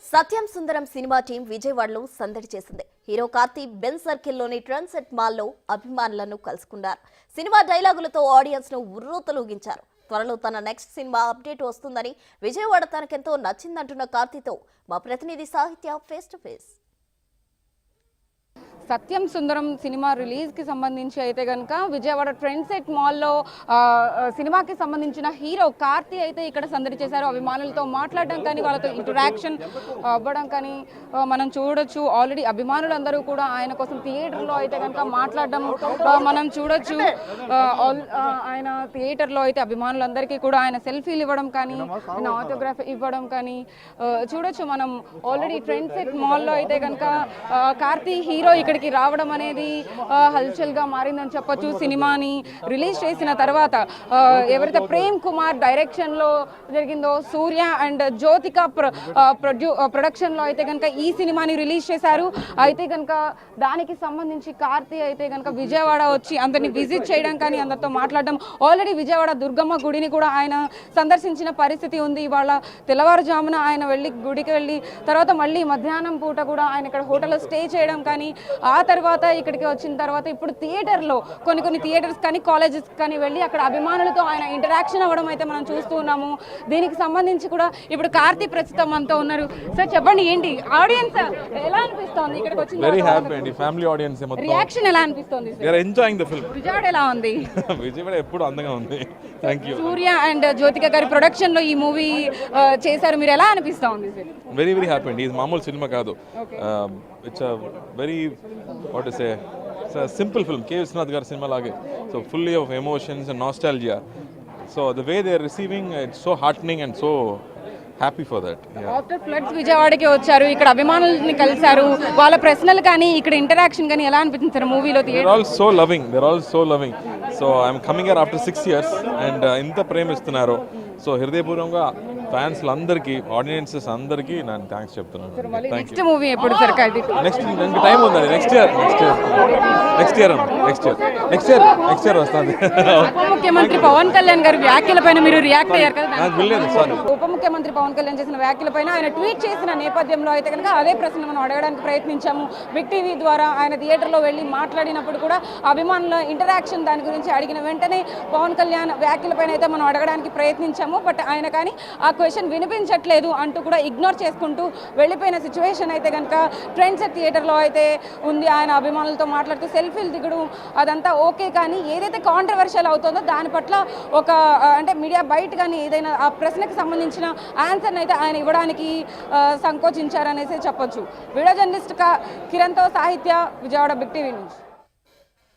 సత్యం సుందరం cinema team విజయవాడలో సందడి చేసింది. హీరో కార్తీ బెన్ సర్కిల్లోని ట్రెండ్ సెట్ మాల్లో అభిమానులను కలుసుకున్నారు. సినిమా డైలాగులతో ఆడియన్స్ ను ఉర్రూతలూగించారు. త్వరలో తన నెక్స్ట్ సినిమా అప్డేట్ వస్తుందని, విజయవాడ తనకెంతో నచ్చిందంటున్న కార్తీతో మా ప్రతినిధి సాహిత్య face to face. Satyam Sundaram cinema రిలీజ్కి సంబంధించి అయితే కనుక విజయవాడ ట్రెండ్ సెట్ మాల్లో సినిమాకి సంబంధించిన హీరో కార్తీ అయితే ఇక్కడ సందడి చేశారు. అభిమానులతో మాట్లాడడం కానీ, వాళ్ళతో ఇంటరాక్షన్ అవ్వడం కానీ మనం చూడొచ్చు. ఆల్రెడీ అభిమానులందరూ కూడా ఆయన కోసం థియేటర్లో అయితే కనుక మాట్లాడడం మనం చూడొచ్చు. ఆయన థియేటర్లో అయితే అభిమానులందరికీ కూడా ఆయన సెల్ఫీలు ఇవ్వడం కానీ, ఆయన ఆటోగ్రాఫ్ ఇవ్వడం కానీ చూడొచ్చు మనం. ఆల్రెడీ ట్రెండ్ సెట్ మాల్లో అయితే కనుక కార్తీ హీరో ఇక్కడికి రావడం అనేది హల్చల్గా మారిందని చెప్పొచ్చు. సినిమాని రిలీజ్ చేసిన తర్వాత ఎవరైతే ప్రేమ్ కుమార్ డైరెక్షన్లో జరిగిందో, సూర్య అండ్ జ్యోతిక ప్రొడక్షన్లో అయితే కనుక ఈ సినిమాని రిలీజ్ చేశారు. అయితే కనుక దానికి సంబంధించి కార్తీ అయితే కనుక విజయవాడ వచ్చి అందరిని విజిట్ చేయడం కానీ, అందరితో మాట్లాడడం. ఆల్రెడీ విజయవాడ దుర్గమ్మ గుడిని కూడా ఆయన సందర్శించిన పరిస్థితి ఉంది. ఇవాళ తెల్లవారుజామున ఆయన గుడికి వెళ్ళి తర్వాత మళ్ళీ మధ్యాహ్నం పూట కూడా ఆయన ఇక్కడ హోటల్లో స్టే చేయడం కానీ, ఆ తర్వాత ఇక్కడికి వచ్చిన తర్వాత ఇప్పుడు థియేటర్లో కొన్ని థియేటర్స్ కానీ, కాలేజెస్ కానీ వెళ్ళి అక్కడ అభిమానులతో ఆయన ఇంటరాక్షన్ అవ్వడం అయితే మనం చూస్తూ ఉన్నాము. దీనికి సంబంధించి కూడా ఇప్పుడు కార్తీ ప్రస్తుతం మనతో ఉన్నారు. సార్ చెప్పండి, ఏంటి ఆడియన్స్ ఎలా అనిపిస్తోంది ఇక్కడికి వచ్చిన? వెరీ హ్యాపీ అండి. ఫ్యామిలీ ఆడియన్స్ మొత్తం రియాక్షన్ ఎలా అనిపిస్తుంది? They are enjoying the film. Vijayawada ఎలా ఉంది? విజయవాడ ఎప్పుడు అందంగా ఉంది. థాంక్యూ. సూర్య అండ్ జ్యోతిక గారి ప్రొడక్షన్ లో ఈ మూవీ చేశారు, మీరు ఎలా అనిపిస్తోంది? వెరీ వెరీ హ్యాపీ అండి. ఇది మామూలు సినిమా కాదు. It's a very what to say, it's a simple film. K Vishwanath గారి సినిమా లాగే. So fully of emotions and nostalgia. So the way they are receiving, it's so heartening and so happy for that. After floods విజయవాడకి వచ్చారు, ఇక్కడ అభిమానుల్ని కలిశారు. వాళ్ళ ప్రశ్నలు కానీ, ఇక్కడ ఇంటరాక్షన్ కానీ ఎలా అనిపించింది సార్ మూవీలో? They're all so loving. They're all so loving. So I'm coming here after 6 years and ఇంత ప్రేమిస్తున్నారు. సో హృదయపూర్వకంగా ఫ్యాన్స్ అందరికీ, ఆడియన్సెస్ అందరికీ నేను థ్యాంక్స్ చెప్తున్నాను. నెక్స్ట్ మూవీ ఎప్పుడు సార్? నెక్స్ట్ టైం ఉందండి. నెక్స్ట్ ఇయర్ వస్తుంది. ఉప ముఖ్యమంత్రి పవన్ కళ్యాణ్ గారి వ్యాఖ్యలపైన మీరు రియాక్ట్ అయ్యారు కదా? నాకు వెళ్ళలేదు సార్. ఉప ముఖ్యమంత్రి పవన్ కళ్యాణ్ చేసిన వ్యాఖ్యలపైన ఆయన ట్వీట్ చేసిన నేపథ్యంలో అయితే కనుక అదే ప్రశ్న మనం అడగడానికి ప్రయత్నించాము. బిగ్ టీవీ ద్వారా ఆయన థియేటర్లో వెళ్ళి మాట్లాడినప్పుడు కూడా అభిమానుల ఇంటరాక్షన్ దాని గురించి అడిగిన వెంటనే పవన్ కళ్యాణ్ వ్యాఖ్యలపైన అయితే మనం అడగడానికి ప్రయత్నించాము. బట్ ఆయన కానీ ఆ క్వశ్చన్ వినిపించట్లేదు అంటూ కూడా ఇగ్నోర్ చేసుకుంటూ వెళ్ళిపోయిన సిచ్యువేషన్ అయితే కనుక ట్రెండ్ సెట్ థియేటర్లో అయితే ఉంది. ఆయన అభిమానులతో మాట్లాడుతూ సెల్ఫీలు దిగడం అదంతా ఓకే, కానీ ఏదైతే కాంట్రవర్షియల్ అవుతుందో దాని పట్ల ఒక అంటే మీడియా బయట కానీ ఏదైనా ఆ ప్రశ్నకు సంబంధించిన ఆన్సర్ని అయితే ఆయన ఇవ్వడానికి సంకోచించారనేసి చెప్పొచ్చు. వీడియో జర్నలిస్ట్ కిరణ్తో సాహిత్య, విజయవాడ బిగ్ టీవీ నుంచి.